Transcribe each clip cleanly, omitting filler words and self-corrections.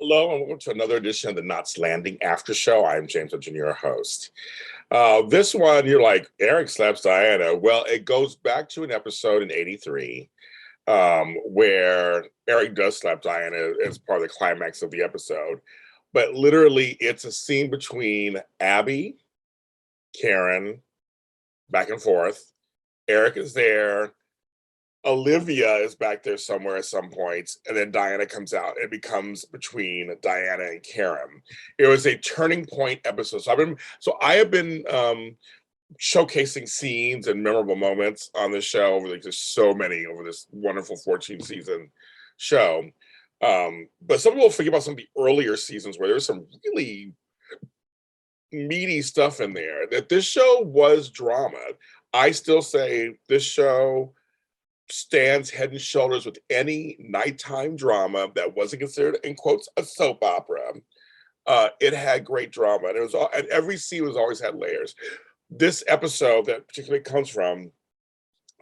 Hello and welcome to another edition of the Knots Landing Aftershow. I'm James Lott Jr., host. This one, you're like, Eric slaps Diana. Well, it goes back to an episode in '83 where Eric does slap Diana as part of the climax of the episode. But literally, it's a scene between Abby, Karen, back and forth. Eric is there. Olivia is back there somewhere at some point, and then Diana comes out. It becomes between Diana and Karen. It was a turning point episode. I have been showcasing scenes and memorable moments on the show over just so many over this wonderful 14 season show. But some people forget about some of the earlier seasons where there's some really meaty stuff in there. That this show was drama. I still say this show stands head and shoulders with any nighttime drama that wasn't considered, in quotes, a soap opera. It had great drama, and and every scene was always had layers. This episode that particularly comes from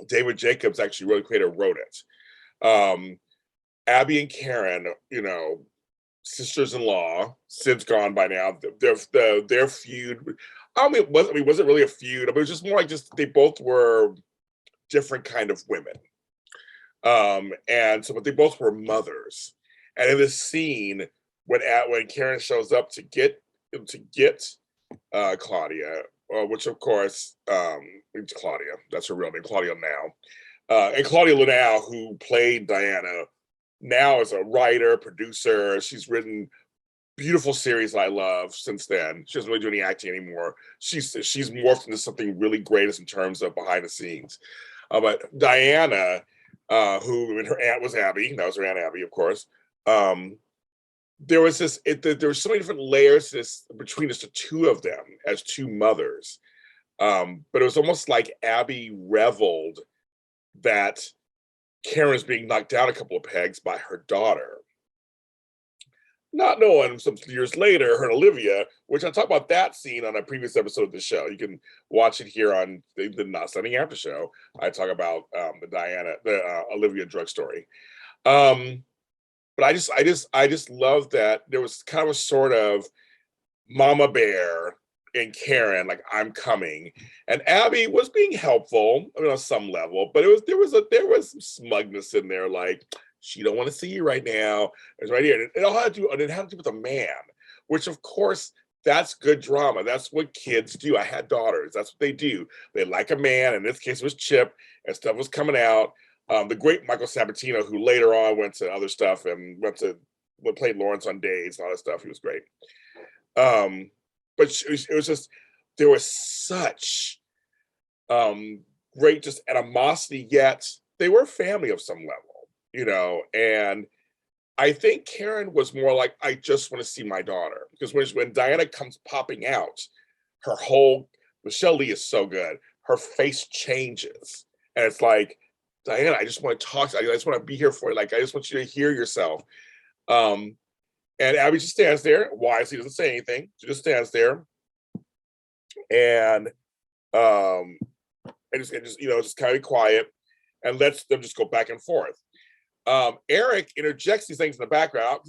David Jacobs, actually really creator, wrote it. Abby and Karen, sisters-in-law, Sid's gone by now. Their feud. Was it really a feud? It was just more like they both were different kind of women. But they both were mothers. And in this scene, when Karen shows up to get Claudia, which of course it's Claudia, that's her real name, Claudia now, and Claudia Linnell, who played Diana, now is a writer, producer. She's written beautiful series I love since then. She doesn't really do any acting anymore. She's morphed into something really great in terms of behind the scenes. But Diana, who her aunt was Abby, that was her aunt Abby, of course. There was so many different layers between just the two of them as two mothers. But it was almost like Abby reveled that Karen's being knocked down a couple of pegs by her daughter. Not knowing some years later, her and Olivia, which I talked about that scene on a previous episode of the show. You can watch it here on the Not Standing After show. I talk about the Olivia drug story. But I just love that there was kind of a sort of mama bear in Karen, like, I'm coming, and Abby was being helpful, on some level, but there was some smugness in there, like, she don't want to see you right now. It's right here. It had to do with a man, which of course that's good drama. That's what kids do. I had daughters. That's what they do. They like a man. In this case, it was Chip, and stuff was coming out. The great Michael Sabatino, who later on went to other stuff and played Lawrence on Days and all that stuff. He was great. But it was just, there was such great just animosity, yet they were family of some level, and I think Karen was more like, I just want to see my daughter. Because when Diana comes popping out, her whole, Michelle Lee is so good, her face changes. And it's like, Diana, I just want to talk to you. I just want to be here for you. Like, I just want you to hear yourself. And Abby just stands there. Wisely doesn't say anything. She just stands there. And just kind of be quiet and lets them just go back and forth. Eric interjects these things in the background.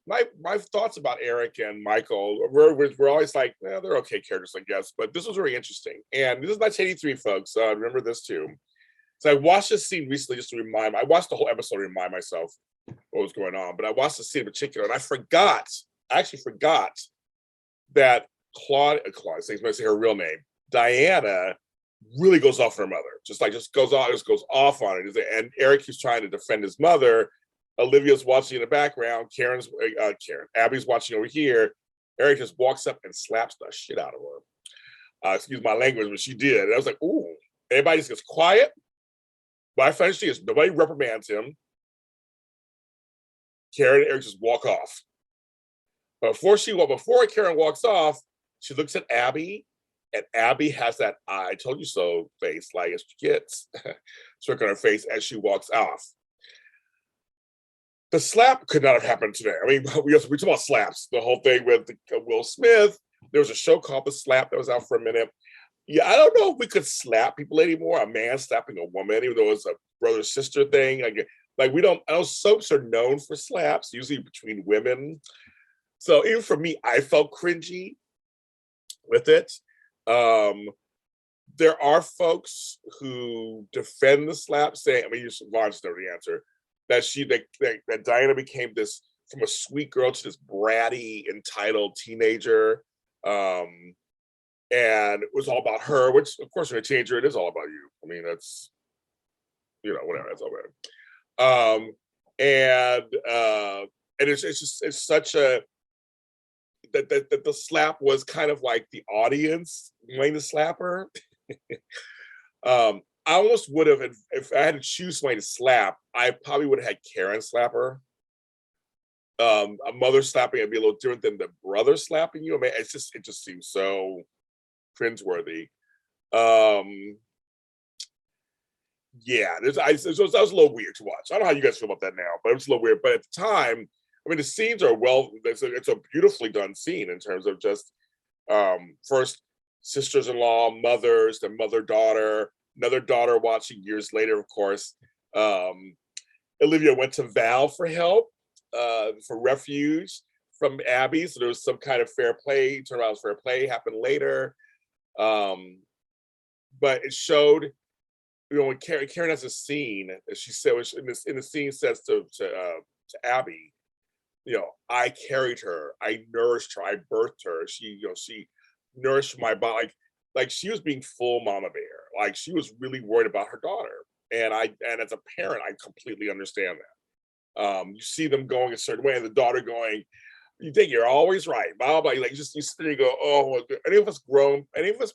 My thoughts about Eric and Michael we're always like, they're okay characters, I guess. But this was very interesting. And this is 1983, folks. Remember this too. So I watched this scene recently just to I watched the whole episode to remind myself what was going on. But I watched the scene in particular, and I actually forgot that Claudia, I'm going to say her real name, Diana, really goes off on her mother. Just goes off on it. And Eric is trying to defend his mother. Olivia's watching in the background. Abby's watching over here. Eric just walks up and slaps the shit out of her. Excuse my language, but she did. And I was like, ooh. Everybody just gets quiet. But I find nobody reprimands him. Karen and Eric just walk off. But before Karen walks off, she looks at Abby, and Abby has that "I told you so" face, like as she gets stuck on her face as she walks off. The slap could not have happened today. I mean, we talk about slaps. The whole thing with Will Smith. There was a show called The Slap that was out for a minute. Yeah, I don't know if we could slap people anymore. A man slapping a woman, even though it's a brother-sister thing. Like, Like we don't, I know soaps are known for slaps, usually between women. So even for me, I felt cringy with it. Um, there are folks who defend the slap, saying, I mean, you Lawrence know the answer, that Diana became this from a sweet girl to this bratty, entitled teenager. Um, and it was all about her, which of course, when a teenager, it is all about you. I mean, that's, whatever, that's all right. And it's just, it's such a, that the slap was kind of like the audience wanting to slap her. I almost would have, if I had to choose somebody to slap, I probably would have had Karen slap her. A mother slapping would be a little different than the brother slapping you. I mean, it just seems so cringeworthy. Yeah, that was a little weird to watch. I don't know how you guys feel about that now, but it was a little weird. But at the time, I mean, the scenes are it's a beautifully done scene in terms of just first sisters-in-law, mothers, the mother-daughter, another daughter watching years later, of course. Olivia went to Val for help, for refuge from Abby. So there was some kind of fair play, turnaround fair play happened later. But it showed, when Karen has a scene, she said, in the scene says to Abby, I carried her, I nourished her, I birthed her. She nourished my body. Like she was being full mama bear. Like she was really worried about her daughter. And as a parent, I completely understand that. You see them going a certain way, and the daughter going, you think you're always right, blah blah. Like you sit there and go, oh, any of us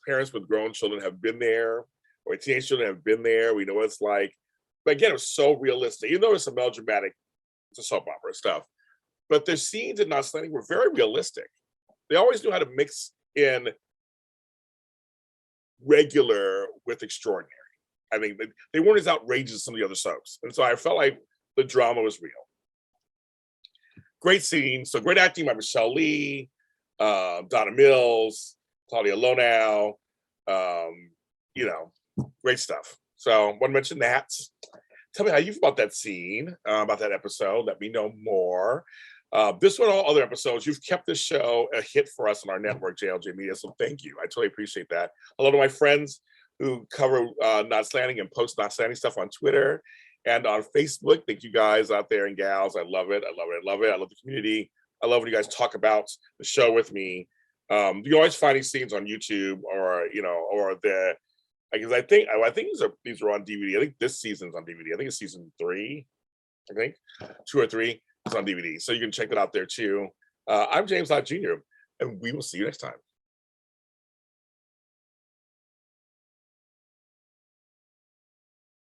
parents with grown children have been there, or teenage children have been there. We know what it's like. But again, it was so realistic. Even though it's some melodramatic, it's a soap opera stuff, but the scenes in Not Slanting were very realistic. They always knew how to mix in regular with extraordinary. I mean, they weren't as outrageous as some of the other soaps, and so I felt like the drama was real. Great scene. So great acting by Michelle Lee, Donna Mills, Claudia Lonau. Great stuff. So want to mention that. Tell me how you feel about that scene, about that episode. Let me know more. This one, all other episodes, you've kept this show a hit for us on our network, JLJ Media. So thank you. I totally appreciate that. Hello to my friends who cover Not Slanting and post Not Slanting stuff on Twitter and on Facebook. Thank you guys out there and gals. I love it. I love it. I love it. I love the community. I love when you guys talk about the show with me. You always find these scenes on YouTube or because I think these are on DVD. I think this season's on DVD. I think it's season 3. I think 2 or 3. It's on DVD, so you can check it out there too. I'm James Lott Jr., and we will see you next time.